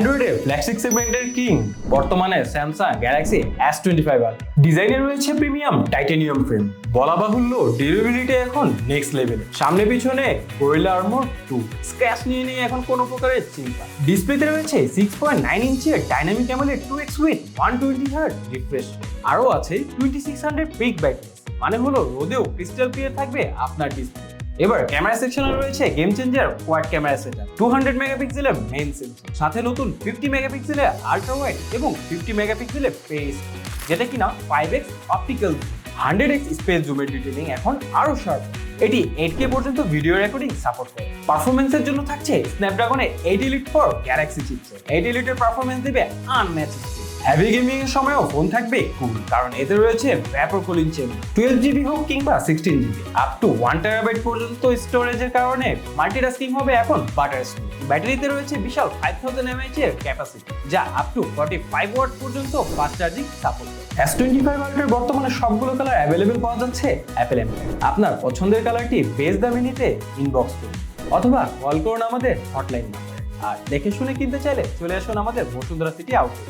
অ্যান্ড্রয়েডের flagship সেগমেন্টের king বর্তমানে Samsung Galaxy S25 ডিজাইনে রয়েছে প্রিমিয়াম টাইটানিয়াম ফ্রেম, বলা বাহুল্য ডিউরেবিলিটি এখন নেক্সট লেভেলে। সামনে পিছনে গরিলা আর্মর 2, স্ক্র্যাচ নিয়ে এখন কোনো প্রকারের চিন্তা। ডিসপ্লেতে রয়েছে 6.9 ইঞ্চের dynamic AMOLED 2x with 120 hertz refresh. আরও আছে 2600 পিক ব্রাইটনেস, মানে হলো রোদেও ক্রিস্টাল ক্লিয়ার থাকবে আপনার ডিসপ্লে। এবার ক্যামেরা সেকশনে রয়েছে game changer quad camera setup, 200 মেগাপিক্সেলের মেইন সেন্সর, সাথে নতুন 50 মেগাপিক্সেলের আল্ট্রা ওয়াইড এবং 50 মেগাপিক্সেলের পেস, যেটা কিনা 5x optical, 100x space জুমের detailing এখন আরো শার্প। এটি 8K পর্যন্ত ভিডিও রেকর্ডিং সাপোর্ট করে। পারফরম্যান্সের জন্য থাকছে স্ন্যাপড্রাগনের 8 Elite 4 গ্যালাক্সি চিপসেট। 8 Elite এর পারফরম্যান্স দিবে আনম্যাচড। হেভি গেমিং এর সময়ও ফোন থাকবে কুল, কারণ এতে রয়েছে ব্যাপক কুলিং চেম্বার। 12GB হোক কিংবা 16GB, আপ টু 1TB পর্যন্ত স্টোরেজের কারণে মাল্টিটাস্কিং হবে এখন বাটার স্মুথ। ব্যাটারিতে রয়েছে বিশাল 5000 mAh এর ক্যাপাসিটি, যা আপ টু 45 ওয়াট পর্যন্ত ফাস্ট চার্জিং সাপোর্ট করে। S25 আল্ট্রার বর্তমানে সবগুলো কালার অ্যাভেলেবেল পাওয়া যাচ্ছে অ্যাপেল এমএ। আপনার পছন্দের কালারটি বেশ দামে নিতে ইনবক্স করুন অথবা কল করুন আমাদের হটলাইন নাম্বারে। আর দেখে শুনে কিনতে চাইলে চলে আসুন আমাদের বসুন্ধরা সিটি আউটলেট।